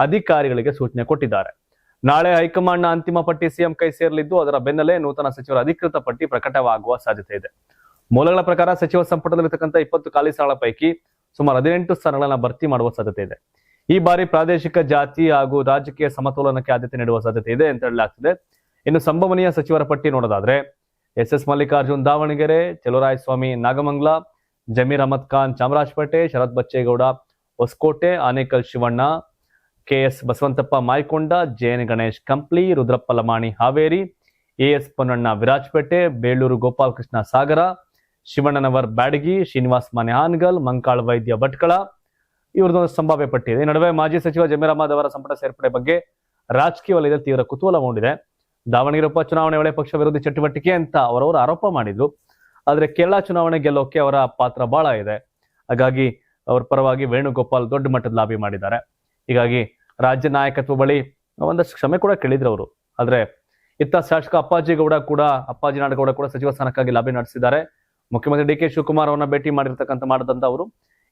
ಅಧಿಕಾರಿಗಳಿಗೆ ಸೂಚನೆ ಕೊಟ್ಟಿದ್ದಾರೆ. ನಾಳೆ ಹೈಕಮಾಂಡ್ನ ಅಂತಿಮ ಪಟ್ಟಿ ಸಿಎಂ ಕೈ ಸೇರಲಿದ್ದು, ಅದರ ಬೆನ್ನಲ್ಲೇ ನೂತನ ಸಚಿವರ ಅಧಿಕೃತ ಪಟ್ಟಿ ಪ್ರಕಟವಾಗುವ ಸಾಧ್ಯತೆ ಇದೆ. ಮೂಲಗಳ ಪ್ರಕಾರ ಸಚಿವ ಸಂಪುಟದಲ್ಲಿರ್ತಕ್ಕಂಥ 20 ಖಾಲಿ ಸ್ಥಾನಗಳ ಪೈಕಿ ಸುಮಾರು 18 ಸ್ಥಾನಗಳನ್ನ ಭರ್ತಿ ಮಾಡುವ ಸಾಧ್ಯತೆ ಇದೆ. ಈ ಬಾರಿ ಪ್ರಾದೇಶಿಕ ಜಾತಿ ಹಾಗೂ ರಾಜಕೀಯ ಸಮತೋಲನಕ್ಕೆ ಆದ್ಯತೆ ನೀಡುವ ಸಾಧ್ಯತೆ ಇದೆ ಅಂತ ಹೇಳಲಾಗ್ತಿದೆ. ಇನ್ನು ಸಂಭವನೀಯ ಸಚಿವರ ಪಟ್ಟಿ ನೋಡೋದಾದ್ರೆ S Mallikarjun Davanagere, Chaluvarayaswamy Nagamangala, Zameer Ahmed Khan Chamarajpet, Sharath Bachegowda Hosakote, Anekal Shivanna, KS Basavanthappa Mayakonda, JN Ganesh Kampli, Rudrappa Lamani Haveri, AS Ponnanna Virajpet, Beluru Gopalakrishna Sagar, Shivannanavar Byadagi, Srinivas Mane Hangal, Mankal ವೈದ್ಯ ಭಟ್ಕಳ ಇವ್ರದೊಂದು ಸಂಭಾವ್ಯ ಪಟ್ಟಿ ಇದೆ. ಈ ನಡುವೆ ಮಾಜಿ ಸಚಿವ ಜಮೀರ್ ಅಹಮದ್ ಅವರ ಸಂಪುಟ ಸೇರ್ಪಡೆ ಬಗ್ಗೆ ರಾಜಕೀಯ ವಲಯದಲ್ಲಿ ತೀವ್ರ ಕುತೂಹಲ ಮೂಡಿದೆ. ದಾವಣಗೆರೆ ಉಪಚುನಾವಣೆ ವೇಳೆ ಪಕ್ಷ ವಿರೋಧಿ ಚಟುವಟಿಕೆ ಅಂತ ಅವರವರು ಆರೋಪ ಮಾಡಿದ್ರು. ಆದ್ರೆ ಕೇರಳ ಚುನಾವಣೆ ಗೆಲ್ಲೋಕೆ ಅವರ ಪಾತ್ರ ಬಹಳ ಇದೆ. ಹಾಗಾಗಿ ಅವ್ರ ಪರವಾಗಿ ವೇಣುಗೋಪಾಲ್ ದೊಡ್ಡ ಮಟ್ಟದ ಲಾಬಿ ಮಾಡಿದ್ದಾರೆ. ಹೀಗಾಗಿ ರಾಜ್ಯ ನಾಯಕತ್ವ ಬಳಿ ಒಂದಷ್ಟು ಕ್ಷಮೆ ಕೂಡ ಕೇಳಿದ್ರು ಅವರು. ಆದ್ರೆ ಇತ್ತ ಶಾಸಕ ಅಪ್ಪಾಜಿ ನಾಡಗೌಡ ಕೂಡ ಸಚಿವ ಸ್ಥಾನಕ್ಕಾಗಿ ಲಾಬಿ ನಡೆಸಿದ್ದಾರೆ. ಮುಖ್ಯಮಂತ್ರಿ DK ಶಿವಕುಮಾರ್ ಅವರನ್ನ ಭೇಟಿ ಮಾಡಿದಂತ ಅವರು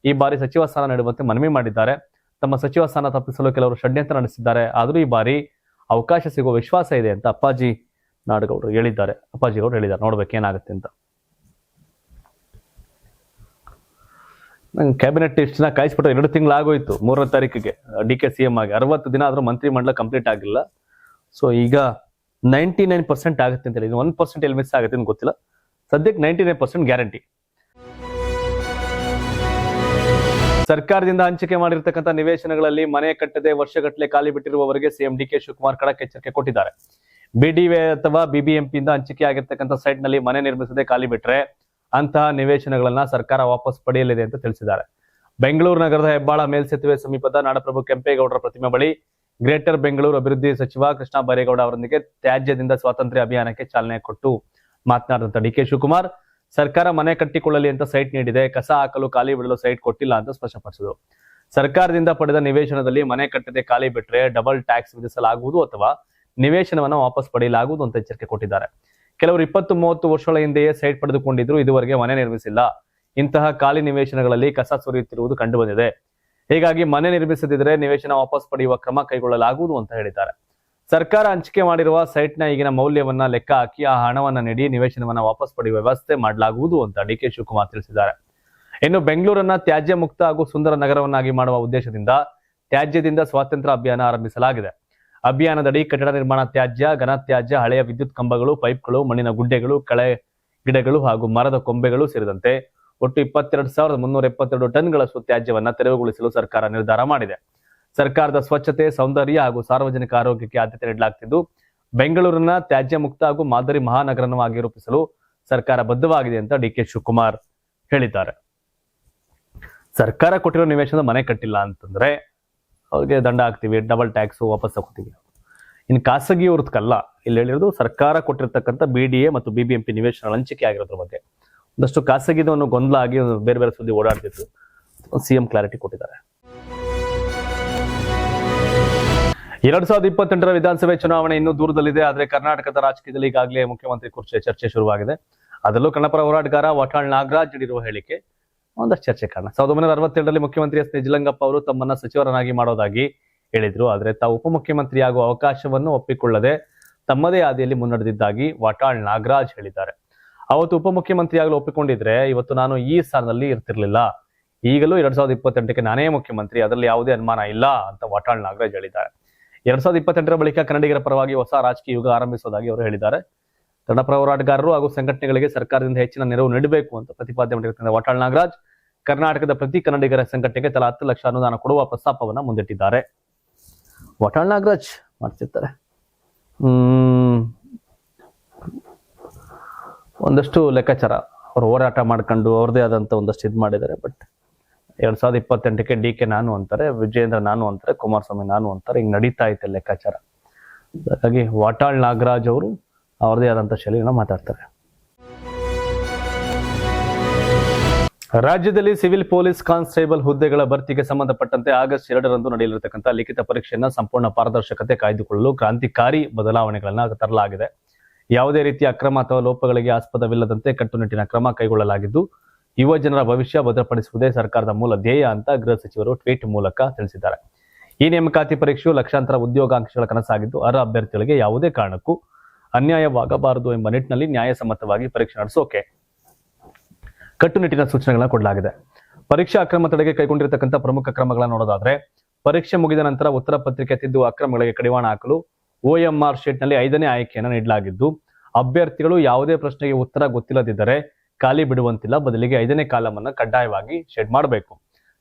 ಈ ಬಾರಿ ಸಚಿವ ಸ್ಥಾನ ನೀಡುವಂತೆ ಮನವಿ ಮಾಡಿದ್ದಾರೆ. ತಮ್ಮ ಸಚಿವ ಸ್ಥಾನ ತಪ್ಪಿಸಲು ಕೆಲವರು ಷಡ್ಯಂತ್ರ ನಡೆಸಿದ್ದಾರೆ. ಆದರೂ ಈ ಬಾರಿ ಅವಕಾಶ ಸಿಗುವ ವಿಶ್ವಾಸ ಇದೆ ಅಂತ ಅಪ್ಪಾಜಿ ಗೌಡರು ಹೇಳಿದ್ದಾರೆ. ನೋಡ್ಬೇಕು ಏನಾಗುತ್ತೆ ಅಂತ. ಕ್ಯಾಬಿನೆಟ್ ಇಷ್ಟು ಜನ ಕಾಯಿಸ್ಬಿಟ್ಟು 2 ತಿಂಗಳಾಗೋಯ್ತು. 3ನೇ ತಾರೀಕಿಗೆ DK CM ಆಗಿ 60 ದಿನ ಆದ್ರೂ ಮಂತ್ರಿ ಮಂಡಲ ಕಂಪ್ಲೀಟ್ ಆಗಿಲ್ಲ. ಸೊ ಈಗ 99% ಆಗುತ್ತೆ ಅಂತ ಹೇಳಿ, 1% ಎಲ್ಲಿ ಮಿಸ್ ಆಗುತ್ತೆ ಅಂತ ಗೊತ್ತಿಲ್ಲ. ಸದ್ಯಕ್ಕೆ 99% ಗ್ಯಾರಂಟಿ. ಸರ್ಕಾರದಿಂದ ಹಂಚಿಕೆ ಮಾಡಿರ್ತಕ್ಕಂಥ ನಿವೇಶನಗಳಲ್ಲಿ ಮನೆ ಕಟ್ಟದೆ ವರ್ಷಗಟ್ಟಲೆ ಖಾಲಿ ಬಿಟ್ಟಿರುವವರಿಗೆ CM DK ಶಿವಕುಮಾರ್ ಖಡಕ್ ಎಚ್ಚರಿಕೆ ಕೊಟ್ಟಿದ್ದಾರೆ. BDA ಅಥವಾ BBMP ಇಂದ ಹಂಚಿಕೆ ಆಗಿರ್ತಕ್ಕಂಥ ಸೈಟ್ ನಲ್ಲಿ ಮನೆ ನಿರ್ಮಿಸದೆ ಖಾಲಿ ಬಿಟ್ರೆ ಅಂತಹ ನಿವೇಶನಗಳನ್ನ ಸರ್ಕಾರ ವಾಪಸ್ ಪಡೆಯಲಿದೆ ಅಂತ ತಿಳಿಸಿದ್ದಾರೆ. ಬೆಂಗಳೂರು ನಗರದ ಹೆಬ್ಬಾಳ ಮೇಲ್ಸೇತುವೆ ಸಮೀಪದ ನಾಡಪ್ರಭು ಕೆಂಪೇಗೌಡರ ಪ್ರತಿಮೆ ಬಳಿ ಗ್ರೇಟರ್ ಬೆಂಗಳೂರು ಅಭಿವೃದ್ಧಿ ಸಚಿವ ಕೃಷ್ಣ ಬೈರೇಗೌಡ ಅವರೊಂದಿಗೆ ತ್ಯಾಜ್ಯದಿಂದ ಸ್ವಾತಂತ್ರ್ಯ ಅಭಿಯಾನಕ್ಕೆ ಚಾಲನೆ ಕೊಟ್ಟು ಮಾತನಾಡಿದಂತ DK ಶಿವಕುಮಾರ್, ಸರ್ಕಾರ ಮನೆ ಕಟ್ಟಿಕೊಳ್ಳಲಿ ಅಂತ ಸೈಟ್ ನೀಡಿದೆ, ಕಸ ಹಾಕಲು ಖಾಲಿ ಬಿಡಲು ಸೈಟ್ ಕೊಟ್ಟಿಲ್ಲ ಅಂತ ಸ್ಪಷ್ಟಪಡಿಸಿದರು. ಸರ್ಕಾರದಿಂದ ಪಡೆದ ನಿವೇಶನದಲ್ಲಿ ಮನೆ ಕಟ್ಟದೆ ಖಾಲಿ ಬಿಟ್ರೆ ಡಬಲ್ ಟ್ಯಾಕ್ಸ್ ವಿಧಿಸಲಾಗುವುದು ಅಥವಾ ನಿವೇಶನವನ್ನು ವಾಪಸ್ ಪಡೆಯಲಾಗುವುದು ಅಂತ ಎಚ್ಚರಿಕೆ ಕೊಟ್ಟಿದ್ದಾರೆ. ಕೆಲವರು 20-30 ವರ್ಷಗಳ ಹಿಂದೆಯೇ ಸೈಟ್ ಪಡೆದುಕೊಂಡಿದ್ರು, ಇದುವರೆಗೆ ಮನೆ ನಿರ್ಮಿಸಿಲ್ಲ. ಇಂತಹ ಖಾಲಿ ನಿವೇಶನಗಳಲ್ಲಿ ಕಸ ಸುರಿಯುತ್ತಿರುವುದು ಕಂಡು ಬಂದಿದೆ. ಹೀಗಾಗಿ ಮನೆ ನಿರ್ಮಿಸದಿದ್ರೆ ನಿವೇಶನ ವಾಪಸ್ ಪಡೆಯುವ ಕ್ರಮ ಕೈಗೊಳ್ಳಲಾಗುವುದು ಅಂತ ಹೇಳಿದ್ದಾರೆ. ಸರ್ಕಾರ ಹಂಚಿಕೆ ಮಾಡಿರುವ ಸೈಟ್ನ ಈಗಿನ ಮೌಲ್ಯವನ್ನ ಲೆಕ್ಕ ಹಾಕಿ ಆ ಹಣವನ್ನ ನೀಡಿ ನಿವೇಶನವನ್ನ ವಾಪಸ್ ಪಡೆಯುವ ವ್ಯವಸ್ಥೆ ಮಾಡಲಾಗುವುದು ಅಂತ DK ಶಿವಕುಮಾರ್ ತಿಳಿಸಿದ್ದಾರೆ. ಇನ್ನು ಬೆಂಗಳೂರನ್ನ ತ್ಯಾಜ್ಯ ಮುಕ್ತ ಹಾಗೂ ಸುಂದರ ನಗರವನ್ನಾಗಿ ಮಾಡುವ ಉದ್ದೇಶದಿಂದ ತ್ಯಾಜ್ಯದಿಂದ ಸ್ವಾತಂತ್ರ್ಯ ಅಭಿಯಾನ ಆರಂಭಿಸಲಾಗಿದೆ. ಅಭಿಯಾನದಡಿ ಕಟ್ಟಡ ನಿರ್ಮಾಣ ತ್ಯಾಜ್ಯ, ಘನ ತ್ಯಾಜ್ಯ, ಹಳೆಯ ವಿದ್ಯುತ್ ಕಂಬಗಳು, ಪೈಪ್ಗಳು, ಮಣ್ಣಿನ ಗುಡ್ಡೆಗಳು, ಕಳೆ ಗಿಡಗಳು ಹಾಗೂ ಮರದ ಕೊಂಬೆಗಳು ಸೇರಿದಂತೆ ಒಟ್ಟು 22,372 ಟನ್ಗಳಷ್ಟು ತ್ಯಾಜ್ಯವನ್ನ ತೆರವುಗೊಳಿಸಲು ಸರ್ಕಾರ ನಿರ್ಧಾರ ಮಾಡಿದೆ. ಸರ್ಕಾರದ ಸ್ವಚ್ಛತೆ, ಸೌಂದರ್ಯ ಹಾಗೂ ಸಾರ್ವಜನಿಕ ಆರೋಗ್ಯಕ್ಕೆ ಆದ್ಯತೆ ನೀಡಲಾಗುತ್ತಿದ್ದು ಬೆಂಗಳೂರನ್ನ ತ್ಯಾಜ್ಯ ಮುಕ್ತ ಹಾಗೂ ಮಾದರಿ ಮಹಾನಗರವಾಗಿ ರೂಪಿಸಲು ಸರ್ಕಾರ ಬದ್ಧವಾಗಿದೆ ಅಂತ DK ಶಿವಕುಮಾರ್ ಹೇಳಿದ್ದಾರೆ. ಸರ್ಕಾರ ಕೊಟ್ಟಿರೋ ನಿವೇಶನದ ಮನೆ ಕಟ್ಟಿಲ್ಲ ಅಂತಂದ್ರೆ ಅವ್ರಿಗೆ ದಂಡ ಹಾಕ್ತಿವಿ, ಡಬಲ್ ಟ್ಯಾಕ್ಸ್ ವಾಪಸ್ ತಗೋತೀವಿ. ಇನ್ನು ಖಾಸಗಿಯವ್ರದಕ್ಕಲ್ಲ, ಇಲ್ಲಿ ಹೇಳಿರೋದು ಸರ್ಕಾರ ಕೊಟ್ಟಿರ್ತಕ್ಕಂಥ BDA ಮತ್ತು BBMP ನಿವೇಶನ ಹಂಚಿಕೆ ಆಗಿರೋದ್ರ ಬಗ್ಗೆ. ಒಂದಷ್ಟು ಖಾಸಗಿದವನ್ನು ಗೊಂದಲ ಆಗಿ ಬೇರೆ ಬೇರೆ ಸುದ್ದಿ ಓಡಾಡ್ತಿತ್ತು. CM ಕ್ಲಾರಿಟಿ ಕೊಟ್ಟಿದ್ದಾರೆ. 2028ರ ವಿಧಾನಸಭೆ ಚುನಾವಣೆ ಇನ್ನೂ ದೂರದಲ್ಲಿದೆ. ಆದ್ರೆ ಕರ್ನಾಟಕದ ರಾಜಕೀಯದಲ್ಲಿ ಈಗಾಗಲೇ ಮುಖ್ಯಮಂತ್ರಿ ಕುರ್ಚಿಯ ಚರ್ಚೆ ಶುರುವಾಗಿದೆ. ಅದರಲ್ಲೂ ಕನ್ನಡಪರ ಹೋರಾಟಗಾರ ವಾಟಾಳ್ ನಾಗರಾಜ್ ನೀಡಿರುವ ಹೇಳಿಕೆ ಒಂದಷ್ಟು ಚರ್ಚೆ ಕಾರಣ. 1962ರಲ್ಲಿ ಮುಖ್ಯಮಂತ್ರಿ S ನಿಜಲಿಂಗಪ್ಪ ಅವರು ತಮ್ಮನ್ನ ಸಚಿವರನ್ನಾಗಿ ಮಾಡೋದಾಗಿ ಹೇಳಿದ್ರು. ಆದ್ರೆ ತಾವು ಉಪಮುಖ್ಯಮಂತ್ರಿ ಆಗುವ ಅವಕಾಶವನ್ನು ಒಪ್ಪಿಕೊಳ್ಳದೆ ತಮ್ಮದೇ ಹಾದಿಯಲ್ಲಿ ಮುನ್ನಡೆದಿದ್ದಾಗಿ ವಾಟಾಳ್ ನಾಗರಾಜ್ ಹೇಳಿದ್ದಾರೆ. ಅವತ್ತು ಉಪಮುಖ್ಯಮಂತ್ರಿ ಆಗಲು ಒಪ್ಪಿಕೊಂಡಿದ್ರೆ ಇವತ್ತು ನಾನು ಈ ಸ್ಥಾನದಲ್ಲಿ ಇರ್ತಿರ್ಲಿಲ್ಲ. ಈಗಲೂ 2028ಕ್ಕೆ ನಾನೇ ಮುಖ್ಯಮಂತ್ರಿ, ಅದರಲ್ಲಿ ಯಾವುದೇ ಅನುಮಾನ ಇಲ್ಲ ಅಂತ ವಾಟಾಳ್ ನಾಗರಾಜ್ ಹೇಳಿದ್ದಾರೆ. 2028ರ ಬಳಿಕ ಕನ್ನಡಿಗರ ಪರವಾಗಿ ಹೊಸ ರಾಜಕೀಯ ಯುಗ ಆರಂಭಿಸುವುದಾಗಿ ಅವರು ಹೇಳಿದ್ದಾರೆ. ಕನ್ನಡಪರ ಹೋರಾಟಗಾರರು ಹಾಗೂ ಸಂಘಟನೆಗಳಿಗೆ ಸರ್ಕಾರದಿಂದ ಹೆಚ್ಚಿನ ನೆರವು ನೀಡಬೇಕು ಅಂತ ಪ್ರತಿಪಾದನೆ ಮಾಡಿರುತ್ತಾರೆ ವಾಟಾಳ್ ನಾಗರಾಜ್. ಕರ್ನಾಟಕದ ಪ್ರತಿ ಕನ್ನಡಿಗರ ಸಂಘಟನೆಗೆ ತಲಾ 10 ಲಕ್ಷ ಅನುದಾನ ಕೊಡುವ ಪ್ರಸ್ತಾಪವನ್ನ ಮುಂದಿಟ್ಟಿದ್ದಾರೆ. ವಾಟಾಳ್ ನಾಗರಾಜ್ ಮಾಡ್ತಿರ್ತಾರೆ. ಒಂದಷ್ಟು ಲೆಕ್ಕಾಚಾರ ಅವರು ಹೋರಾಟ ಮಾಡ್ಕೊಂಡು ಅವ್ರದೇ ಆದಂತ ಒಂದಷ್ಟು ಇದು ಮಾಡಿದ್ದಾರೆ. ಬಟ್ 2028ಕ್ಕೆ DK ನಾನು ಅಂತಾರೆ, ವಿಜಯೇಂದ್ರ ನಾನು ಅಂತಾರೆ, ಕುಮಾರಸ್ವಾಮಿ ನಾನು ಅಂತಾರೆ. ಹಿಂಗ್ ನಡೀತಾ ಐತೆ ಲೆಕ್ಕಾಚಾರ. ಹಾಗಾಗಿ ವಾಟಾಳ್ ನಾಗರಾಜ್ ಅವರು ಅವ್ರದೇ ಆದಂತ ಶೈಲಿಯನ್ನು ಮಾತಾಡ್ತಾರೆ. ರಾಜ್ಯದಲ್ಲಿ ಸಿವಿಲ್ ಪೊಲೀಸ್ ಕಾನ್ಸ್ಟೇಬಲ್ ಹುದ್ದೆಗಳ ಭರ್ತಿಗೆ ಸಂಬಂಧಪಟ್ಟಂತೆ ಆಗಸ್ಟ್ 2ರಂದು ನಡೆಯಲಿರತಕ್ಕಂಥ ಲಿಖಿತ ಪರೀಕ್ಷೆಯನ್ನ ಸಂಪೂರ್ಣ ಪಾರದರ್ಶಕತೆ ಕಾಯ್ದುಕೊಳ್ಳಲು ಕ್ರಾಂತಿಕಾರಿ ಬದಲಾವಣೆಗಳನ್ನ ತರಲಾಗಿದೆ. ಯಾವುದೇ ರೀತಿಯ ಅಕ್ರಮ ಅಥವಾ ಲೋಪಗಳಿಗೆ ಆಸ್ಪದವಿಲ್ಲದಂತೆ ಕಟ್ಟುನಿಟ್ಟಿನ ಕ್ರಮ ಕೈಗೊಳ್ಳಲಾಗಿದ್ದು ಯುವ ಜನರ ಭವಿಷ್ಯ ಭದ್ರಪಡಿಸುವುದೇ ಸರ್ಕಾರದ ಮೂಲ ಧ್ಯೇಯ ಅಂತ ಗೃಹ ಸಚಿವರು ಟ್ವೀಟ್ ಮೂಲಕ ತಿಳಿಸಿದ್ದಾರೆ. ಈ ನೇಮಕಾತಿ ಪರೀಕ್ಷೆಯು ಲಕ್ಷಾಂತರ ಉದ್ಯೋಗಾಕಾಂಕ್ಷಿಗಳ ಕನಸಾಗಿದ್ದು ಅರ್ಹ ಅಭ್ಯರ್ಥಿಗಳಿಗೆ ಯಾವುದೇ ಕಾರಣಕ್ಕೂ ಅನ್ಯಾಯವಾಗಬಾರದು ಎಂಬ ನಿಟ್ಟಿನಲ್ಲಿ ನ್ಯಾಯಸಮ್ಮತವಾಗಿ ಪರೀಕ್ಷೆ ನಡೆಸೋಕೆ ಕಟ್ಟುನಿಟ್ಟಿನ ಸೂಚನೆಗಳನ್ನ ಕೊಡಲಾಗಿದೆ. ಪರೀಕ್ಷಾ ಅಕ್ರಮ ತಡೆಗೆ ಕೈಗೊಂಡಿರತಕ್ಕಂಥ ಪ್ರಮುಖ ಕ್ರಮಗಳನ್ನ ನೋಡೋದಾದ್ರೆ, ಪರೀಕ್ಷೆ ಮುಗಿದ ನಂತರ ಉತ್ತರ ಪತ್ರಿಕೆ ತಿದ್ದುವ ಅಕ್ರಮಗಳಿಗೆ ಕಡಿವಾಣ ಹಾಕಲು OMR ಶೀಟ್ನಲ್ಲಿ 5ನೇ ಆಯ್ಕೆಯನ್ನು ನೀಡಲಾಗಿದ್ದು, ಅಭ್ಯರ್ಥಿಗಳು ಯಾವುದೇ ಪ್ರಶ್ನೆಗೆ ಉತ್ತರ ಗೊತ್ತಿಲ್ಲದಿದ್ದರೆ ಖಾಲಿ ಬಿಡುವಂತಿಲ್ಲ. ಬದಲಿಗೆ 5ನೇ ಕಾಲಮ್ ಅನ್ನು ಕಡ್ಡಾಯವಾಗಿ ಶೇಡ್ ಮಾಡಬೇಕು.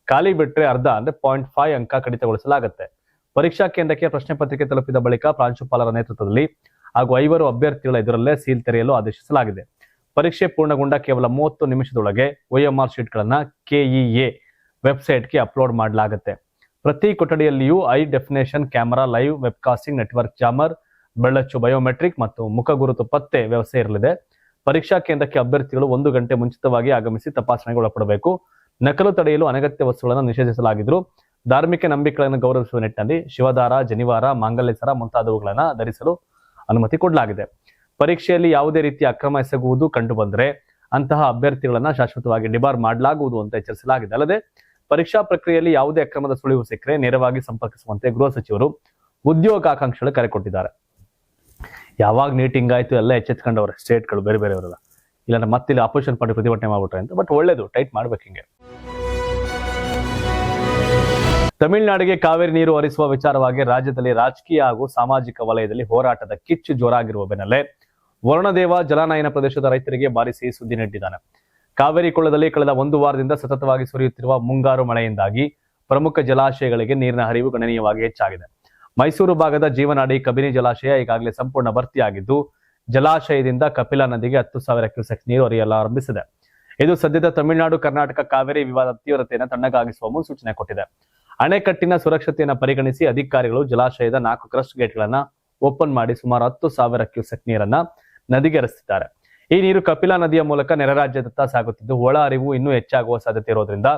ಖಾಲಿ ಬಿಟ್ಟರೆ ಅರ್ಧ ಅಂದ್ರೆ 0.5 ಅಂಕ ಕಡಿತಗೊಳಿಸಲಾಗುತ್ತೆ. ಪರೀಕ್ಷಾ ಕೇಂದ್ರಕ್ಕೆ ಪ್ರಶ್ನೆ ಪತ್ರಿಕೆ ತಲುಪಿದ ಬಳಿಕ ಪ್ರಾಂಶುಪಾಲರ ನೇತೃತ್ವದಲ್ಲಿ ಹಾಗೂ 5 ಅಭ್ಯರ್ಥಿಗಳ ಎದುರಲ್ಲೇ ಸೀಲ್ ತೆರೆಯಲು ಆದೇಶಿಸಲಾಗಿದೆ. ಪರೀಕ್ಷೆ ಪೂರ್ಣಗೊಂಡ ಕೇವಲ 30 ನಿಮಿಷದೊಳಗೆ OMR ಶೀಟ್ಗಳನ್ನ KEA ವೆಬ್ಸೈಟ್ಗೆ ಅಪ್ಲೋಡ್ ಮಾಡಲಾಗುತ್ತೆ. ಪ್ರತಿ ಕೊಠಡಿಯಲ್ಲಿಯೂ high definition camera, live webcasting, network jammer, ಬೆಳ್ಳಚ್ಚು ಬಯೋಮೆಟ್ರಿಕ್ ಮತ್ತು ಮುಖಗುರುತು ಪತ್ತೆ ವ್ಯವಸ್ಥೆ ಇರಲಿದೆ. ಪರೀಕ್ಷಾ ಕೇಂದ್ರಕ್ಕೆ ಅಭ್ಯರ್ಥಿಗಳು 1 ಗಂಟೆ ಮುಂಚಿತವಾಗಿ ಆಗಮಿಸಿ ತಪಾಸಣೆಗೆ ಒಳಪಡಬೇಕು. ನಕಲು ತಡೆಯಲು ಅನಗತ್ಯ ವಸ್ತುಗಳನ್ನು ನಿಷೇಧಿಸಲಾಗಿದ್ರು. ಧಾರ್ಮಿಕ ನಂಬಿಕೆಗಳನ್ನು ಗೌರವಿಸುವ ನಿಟ್ಟಿನಲ್ಲಿ ಶಿವದಾರ, ಜನಿವಾರ, ಮಾಂಗಲ್ಯ ಸರ ಮುಂತಾದವುಗಳನ್ನು ಧರಿಸಲು ಅನುಮತಿ ಕೊಡಲಾಗಿದೆ. ಪರೀಕ್ಷೆಯಲ್ಲಿ ಯಾವುದೇ ರೀತಿಯ ಅಕ್ರಮ ಎಸಗುವುದು ಕಂಡು ಬಂದರೆ ಅಂತಹ ಅಭ್ಯರ್ಥಿಗಳನ್ನ ಶಾಶ್ವತವಾಗಿ ಡಿಬಾರ್ ಮಾಡಲಾಗುವುದು ಅಂತ ಎಚ್ಚರಿಸಲಾಗಿದೆ. ಅಲ್ಲದೆ ಪರೀಕ್ಷಾ ಪ್ರಕ್ರಿಯೆಯಲ್ಲಿ ಯಾವುದೇ ಅಕ್ರಮದ ಸುಳಿವು ಸಿಕ್ಕರೆ ನೇರವಾಗಿ ಸಂಪರ್ಕಿಸುವಂತೆ ಗೃಹ ಸಚಿವರು ಉದ್ಯೋಗಾಕಾಂಕ್ಷಿಗಳು ಕರೆ ಕೊಟ್ಟಿದ್ದಾರೆ. ಯಾವಾಗ ನೀಟ್ ಹಿಂಗಾಯ್ತು ಎಲ್ಲ ಎಚ್ಚೆತ್ಕೊಂಡವ್ರೆ ಸ್ಟೇಟ್ಗಳು ಬೇರೆ ಬೇರೆಯವರೆಲ್ಲ, ಇಲ್ಲಾಂದ್ರೆ ಮತ್ತೆ ಅಪೋಸಿಷನ್ ಪಾರ್ಟಿ ಪ್ರತಿಭಟನೆ ಮಾಡ್ಬಿಟ್ರೆ ಅಂತ. ಬಟ್ ಒಳ್ಳೇದು, ಟೈಟ್ ಮಾಡ್ಬೇಕು ಹಿಂಗೆ. ತಮಿಳುನಾಡಿಗೆ ಕಾವೇರಿ ನೀರು ಹರಿಸುವ ವಿಚಾರವಾಗಿ ರಾಜ್ಯದಲ್ಲಿ ರಾಜಕೀಯ ಹಾಗೂ ಸಾಮಾಜಿಕ ವಲಯದಲ್ಲಿ ಹೋರಾಟದ ಕಿಚ್ಚು ಜೋರಾಗಿರುವ ಬೆನ್ನಲ್ಲೇ ವರುಣದೇವ ಜಲಾನಯನ ಪ್ರದೇಶದ ರೈತರಿಗೆ ಭಾರಿ ಸಿಹಿ ಸುದ್ದಿ ನೀಡಿದ್ದಾನೆ. ಕಾವೇರಿ ಕೊಳ್ಳದಲ್ಲಿ ಕಳೆದ 1 ವಾರದಿಂದ ಸತತವಾಗಿ ಸುರಿಯುತ್ತಿರುವ ಮುಂಗಾರು ಮಳೆಯಿಂದಾಗಿ ಪ್ರಮುಖ ಜಲಾಶಯಗಳಿಗೆ ನೀರಿನ ಹರಿವು ಗಣನೀಯವಾಗಿ ಹೆಚ್ಚಾಗಿದೆ. ಮೈಸೂರು ಭಾಗದ ಜೀವನಾಡಿ ಕಬಿನಿ ಜಲಾಶಯ ಈಗಾಗಲೇ ಸಂಪೂರ್ಣ ಭರ್ತಿಯಾಗಿದ್ದು, ಜಲಾಶಯದಿಂದ ಕಪಿಲಾ ನದಿಗೆ 10,000 ಕ್ಯೂಸೆಕ್ ನೀರು ಹರಿಯಲಾರಂಭಿಸಿದೆ. ಇದು ಸದ್ಯದ ತಮಿಳುನಾಡು ಕರ್ನಾಟಕ ಕಾವೇರಿ ವಿವಾದದ ತೀವ್ರತೆಯನ್ನು ತಣ್ಣಗಾಗಿಸುವ ಮುನ್ಸೂಚನೆ ಕೊಟ್ಟಿದೆ. ಅಣೆಕಟ್ಟಿನ ಸುರಕ್ಷತೆಯನ್ನು ಪರಿಗಣಿಸಿ ಅಧಿಕಾರಿಗಳು ಜಲಾಶಯದ 4 ಕ್ರಸ್ಟ್ ಗೇಟ್ಗಳನ್ನ ಓಪನ್ ಮಾಡಿ ಸುಮಾರು 10,000 ಕ್ಯೂಸೆಕ್ ನೀರನ್ನ ನದಿಗೆ ಹರಿಸುತ್ತಿದ್ದಾರೆ. ಈ ನೀರು ಕಪಿಲಾ ನದಿಯ ಮೂಲಕ ನೆರೆ ರಾಜ್ಯದತ್ತ ಸಾಗುತ್ತಿದ್ದು, ಒಳ ಹರಿವು ಇನ್ನೂ ಹೆಚ್ಚಾಗುವ ಸಾಧ್ಯತೆ ಇರೋದ್ರಿಂದ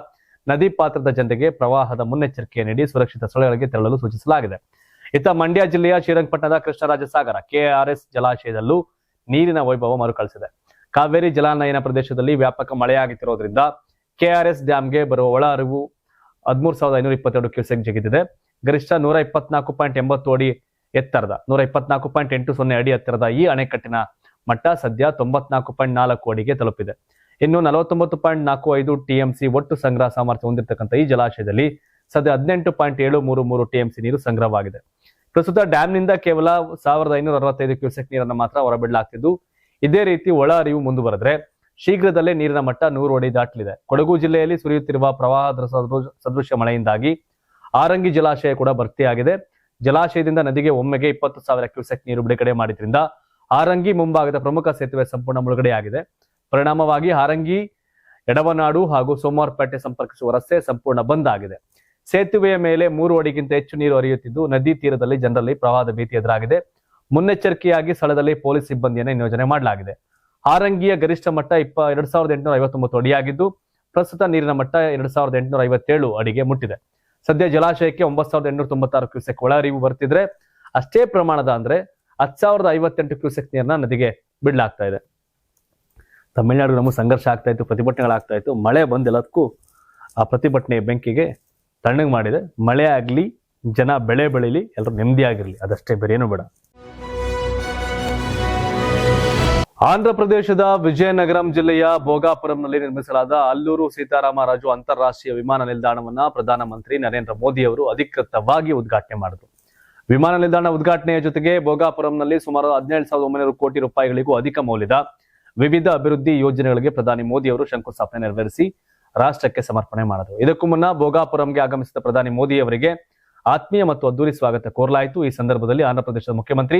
ನದಿ ಪಾತ್ರದ ಜನತೆಗೆ ಪ್ರವಾಹದ ಮುನ್ನೆಚ್ಚರಿಕೆ ನೀಡಿ ಸುರಕ್ಷಿತ ಸ್ಥಳಗಳಿಗೆ ತೆರಳಲು ಸೂಚಿಸಲಾಗಿದೆ. ಇತ್ತ ಮಂಡ್ಯ ಜಿಲ್ಲೆಯ ಶ್ರೀರಂಗಪಟ್ಟಣದ ಕೃಷ್ಣರಾಜಸಾಗರ KRS ಜಲಾಶಯದಲ್ಲೂ ನೀರಿನ ವೈಭವ ಮರುಕಳಿಸಿದೆ. ಕಾವೇರಿ ಜಲಾನಯನ ಪ್ರದೇಶದಲ್ಲಿ ವ್ಯಾಪಕ ಮಳೆಯಾಗುತ್ತಿರೋದ್ರಿಂದ KRS ಡ್ಯಾಂಗೆ ಬರುವ ಒಳ ಹರಿವು 13,522 ಕ್ಯೂಸೆಕ್ ಜಿಗಿದಿದೆ. ಗರಿಷ್ಠ 124.80 ಅಡಿ ಎತ್ತರದ 124.80 ಅಡಿ ಎತ್ತರದ ಈ ಅಣೆಕಟ್ಟಿನ ಮಟ್ಟ ಸದ್ಯ 94.4 ಅಡಿಗೆ ತಲುಪಿದೆ. ಇನ್ನು 49.45 TMC ಒಟ್ಟು ಸಂಗ್ರಹ ಸಾಮರ್ಥ್ಯ ಹೊಂದಿರತಕ್ಕಂಥ ಈ ಜಲಾಶಯದಲ್ಲಿ ಸದ್ಯ 18.733 TMC ನೀರು ಸಂಗ್ರಹವಾಗಿದೆ. ಪ್ರಸ್ತುತ ಡ್ಯಾಂನಿಂದ ಕೇವಲ 1,565 ಕ್ಯೂಸೆಕ್ ನೀರನ್ನು ಮಾತ್ರ ಹೊರಬಿಡಲಾಗ್ತಿದ್ದು, ಇದೇ ರೀತಿ ಒಳ ಹರಿವು ಮುಂದುವರೆದ್ರೆ ಶೀಘ್ರದಲ್ಲೇ ನೀರಿನ ಮಟ್ಟ 100 ಅಡಿ ದಾಟಲಿದೆ. ಕೊಡಗು ಜಿಲ್ಲೆಯಲ್ಲಿ ಸುರಿಯುತ್ತಿರುವ ಪ್ರವಾಹದ ಸದೃಶ್ಯ ಮಳೆಯಿಂದಾಗಿ ಆರಂಗಿ ಜಲಾಶಯ ಕೂಡ ಭರ್ತಿಯಾಗಿದೆ. ಜಲಾಶಯದಿಂದ ನದಿಗೆ ಒಮ್ಮೆಗೆ 20,000 ಕ್ಯೂಸೆಕ್ ನೀರು ಬಿಡುಗಡೆ ಮಾಡಿದ್ರಿಂದ ಆರಂಗಿ ಮುಂಭಾಗದ ಪ್ರಮುಖ ಸೇತುವೆ ಸಂಪೂರ್ಣ ಮುಳುಗಡೆಯಾಗಿದೆ. ಪರಿಣಾಮವಾಗಿ ಆರಂಗಿ, ಎಡವನಾಡು ಹಾಗೂ ಸೋಮವಾರಪೇಟೆ ಸಂಪರ್ಕಿಸುವ ರಸ್ತೆ ಸಂಪೂರ್ಣ ಬಂದ್ ಆಗಿದೆ. ಸೇತುವೆಯ ಮೇಲೆ 3 ಅಡಿಗಿಂತ ಹೆಚ್ಚು ನೀರು ಹರಿಯುತ್ತಿದ್ದು, ನದಿ ತೀರದಲ್ಲಿ ಜನರಲ್ಲಿ ಪ್ರವಾಹದ ಭೀತಿ ಎದುರಾಗಿದೆ. ಮುನ್ನೆಚ್ಚರಿಕೆಯಾಗಿ ಸ್ಥಳದಲ್ಲಿ ಪೊಲೀಸ್ ಸಿಬ್ಬಂದಿಯನ್ನು ನಿಯೋಜನೆ ಮಾಡಲಾಗಿದೆ. ಆರಂಗಿಯ ಗರಿಷ್ಠ ಮಟ್ಟ 2,859 ಅಡಿಯಾಗಿದ್ದು, ಪ್ರಸ್ತುತ ನೀರಿನ ಮಟ್ಟ 2,857 ಅಡಿಗೆ ಮುಟ್ಟಿದೆ. ಸದ್ಯ ಜಲಾಶಯಕ್ಕೆ 9,896 ಕ್ಯೂಸೆಕ್ ಒಳ ಹರಿವು ಬರ್ತಿದ್ರೆ, ಅಷ್ಟೇ ಪ್ರಮಾಣದ ಅಂದ್ರೆ 10,058 ಕ್ಯೂಸೆಕ್ ನೀರನ್ನ ನದಿಗೆ ಬಿಡ್ಲಾಗ್ತಾ ಇದೆ. ತಮಿಳುನಾಡು ನಮಗೆ ಸಂಘರ್ಷ ಆಗ್ತಾ ಇತ್ತು, ಪ್ರತಿಭಟನೆಗಳಾಗ್ತಾ ಇತ್ತು. ಮಳೆ ಬಂದೆಲ್ಲದಕ್ಕೂ ಆ ಪ್ರತಿಭಟನೆ ಬೆಂಕಿಗೆ ತಣ್ಣಗೆ ಮಾಡಿದೆ. ಮಳೆ ಆಗ್ಲಿ, ಜನ ಬೆಳೆ ಬೆಳೀಲಿ, ಎಲ್ಲರೂ ನೆಮ್ಮದಿಯಾಗಿರ್ಲಿ, ಅದಷ್ಟೇ, ಬೇರೆ ಏನು ಬೇಡ. ಆಂಧ್ರ ಪ್ರದೇಶದ ವಿಜಯನಗರಂ ಜಿಲ್ಲೆಯ ಭೋಗಾಪುರಂನಲ್ಲಿ ನಿರ್ಮಿಸಲಾದ ಅಲ್ಲೂರು ಸೀತಾರಾಮರಾಜು ಅಂತಾರಾಷ್ಟ್ರೀಯ ವಿಮಾನ ನಿಲ್ದಾಣವನ್ನ ಪ್ರಧಾನಮಂತ್ರಿ ನರೇಂದ್ರ ಮೋದಿ ಅವರು ಅಧಿಕೃತವಾಗಿ ಉದ್ಘಾಟನೆ ಮಾಡಿದರು. ವಿಮಾನ ನಿಲ್ದಾಣ ಉದ್ಘಾಟನೆಯ ಜೊತೆಗೆ ಭೋಗಾಪುರಂನಲ್ಲಿ ಸುಮಾರು 17,900 ಕೋಟಿ ರೂಪಾಯಿಗಳಿಗೂ ಅಧಿಕ ಮೌಲ್ಯದ ವಿವಿಧ ಅಭಿವೃದ್ಧಿ ಯೋಜನೆಗಳಿಗೆ ಪ್ರಧಾನಿ ಮೋದಿ ಅವರು ಶಂಕುಸ್ಥಾಪನೆ ನೆರವೇರಿಸಿ ರಾಷ್ಟ್ರಕ್ಕೆ ಸಮರ್ಪಣೆ ಮಾಡಿದರು. ಇದಕ್ಕೂ ಮುನ್ನ ಭೋಗಾಪುರಂಗೆ ಆಗಮಿಸಿದ ಪ್ರಧಾನಿ ಮೋದಿ ಅವರಿಗೆ ಆತ್ಮೀಯ ಮತ್ತು ಅದ್ದೂರಿ ಸ್ವಾಗತ ಕೋರಲಾಯಿತು. ಈ ಸಂದರ್ಭದಲ್ಲಿ ಆಂಧ್ರ ಪ್ರದೇಶದ ಮುಖ್ಯಮಂತ್ರಿ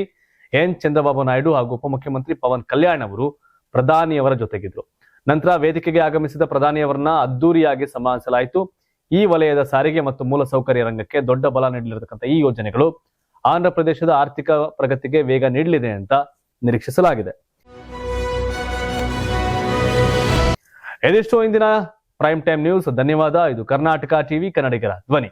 ಎನ್ ಚಂದ್ರಬಾಬು ನಾಯ್ಡು ಹಾಗೂ ಉಪಮುಖ್ಯಮಂತ್ರಿ ಪವನ್ ಕಲ್ಯಾಣ್ ಅವರು ಪ್ರಧಾನಿಯವರ ಜೊತೆಗಿದ್ರು. ನಂತರ ವೇದಿಕೆಗೆ ಆಗಮಿಸಿದ ಪ್ರಧಾನಿಯವರನ್ನ ಅದ್ದೂರಿಯಾಗಿ ಸನ್ಮಾನಿಸಲಾಯಿತು. ಈ ವಲಯದ ಸಾರಿಗೆ ಮತ್ತು ಮೂಲಸೌಕರ್ಯ ರಂಗಕ್ಕೆ ದೊಡ್ಡ ಬಲ ನೀಡಲಿರತಕ್ಕಂಥ ಈ ಯೋಜನೆಗಳು ಆಂಧ್ರ ಪ್ರದೇಶದ ಆರ್ಥಿಕ ಪ್ರಗತಿಗೆ ವೇಗ ನೀಡಲಿದೆ ಅಂತ ನಿರೀಕ್ಷಿಸಲಾಗಿದೆ. ಇದಿಷ್ಟು ಇಂದಿನ ಪ್ರೈಮ್ ಟೈಮ್ ನ್ಯೂಸ್. ಧನ್ಯವಾದ. ಇದು ಕರ್ನಾಟಕ ಟಿವಿ, ಕನ್ನಡಿಗರ ಧ್ವನಿ.